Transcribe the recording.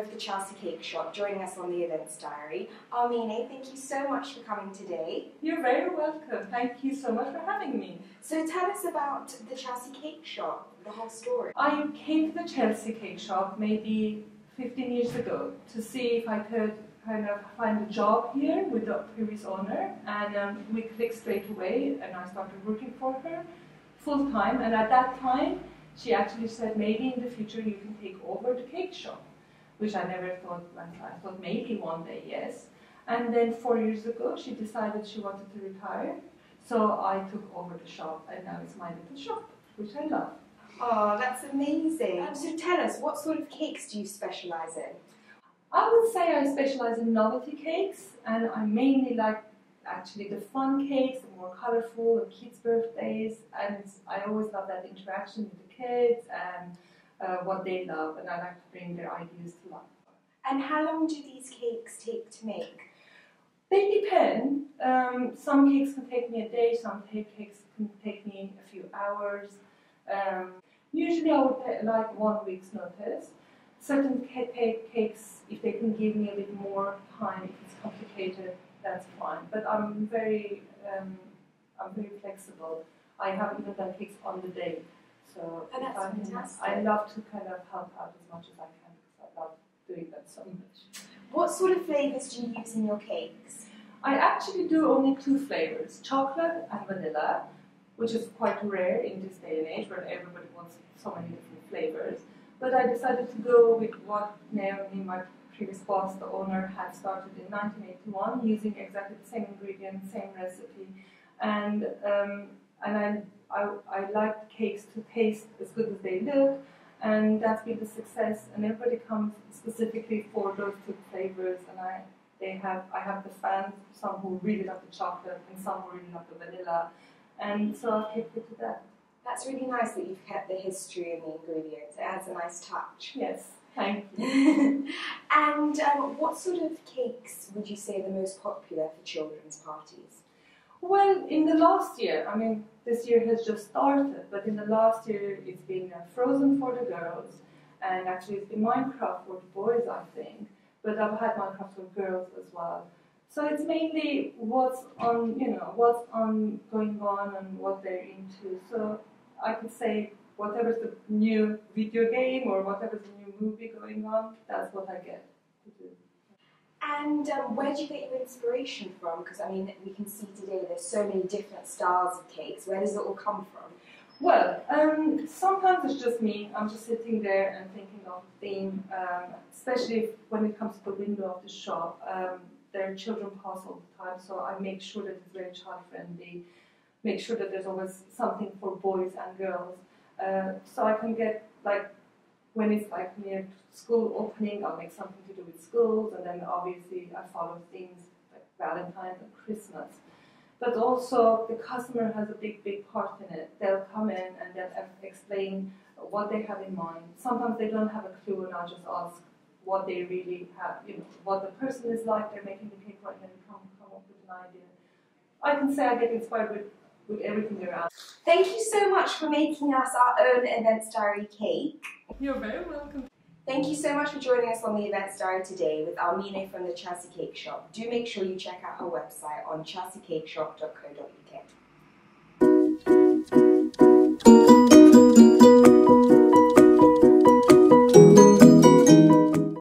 of the Chelsea Cake Shop, joining us on the Events Diary. Armine, thank you so much for coming today. You're very welcome. Thank you so much for having me. So tell us about the Chelsea Cake Shop, the whole story. I came to the Chelsea Cake Shop maybe 15 years ago to see if I could kind of find a job here with the previous owner, and we clicked straight away and I started working for her full time. And at that time she actually said, maybe in the future you can take over the cake shop, which I never thought. I thought maybe one day, yes. And then 4 years ago she decided she wanted to retire, so I took over the shop, and now it's my little shop, which I love. Oh, that's amazing. So tell us, what sort of cakes do you specialise in? I would say I specialize in novelty cakes, and I mainly like actually the fun cakes, the more colorful, the kids' birthdays, and I always love that interaction with the kids and what they love, and I like to bring their ideas to life. And how long do these cakes take to make? They depend. Some cakes can take me a day, some cakes can take me a few hours. Usually I would take like 1 week's notice. Certain cakes, if they can give me a bit more time, if it's complicated, that's fine. But I'm very flexible. I have even done cakes on the day. So that's fantastic. I love to kind of help out as much as I can because I love doing that so much. What sort of flavours do you use in your cakes? I actually do only 2 flavors, chocolate and vanilla, which is quite rare in this day and age where everybody wants so many different flavors. But I decided to go with what Naomi, my previous boss, the owner, had started in 1981, using exactly the same ingredients, same recipe, and I like cakes to taste as good as they look, and that's been the success. And everybody comes specifically for those 2 flavors, and I have the fans, some who really love the chocolate and some who really love the vanilla, and so I've kept it to that. That's really nice that you've kept the history and the ingredients. It adds a nice touch. Yes, thank you. And what sort of cakes would you say are the most popular for children's parties? Well, in the last year, I mean, this year has just started, but in the last year it's been Frozen for the girls, and actually it's been Minecraft for the boys, I think, but I've had Minecraft for girls as well. So it's mainly what's on going on and what they're into. So I could say whatever's the new video game or whatever's the new movie going on, that's what I get to do. And where do you get your inspiration from? Because I mean, we can see today there's so many different styles of cakes. Where does it all come from? Well, sometimes it's just me. I'm just sitting there and thinking of a theme, especially when it comes to the window of the shop. There are children pass all the time, so I make sure that it's very child-friendly, make sure that there's always something for boys and girls. So I can get, like, when it's like near school opening, I'll make something to do with schools, and then obviously I follow things like Valentine's and Christmas. But also the customer has a big part in it. They'll come in and they'll explain what they have in mind. Sometimes they don't have a clue, and I'll just ask what they really have, what the person is like, they're making the cake right, and then we come up with an idea. I can say I get inspired with everything around. Thank you so much for making us our own Events Diary cake. You're very welcome. Thank you so much for joining us on the Events Diary today with Armine from the Chelsea Cake Shop. Do make sure you check out her website on chelseacakeshop.co.uk.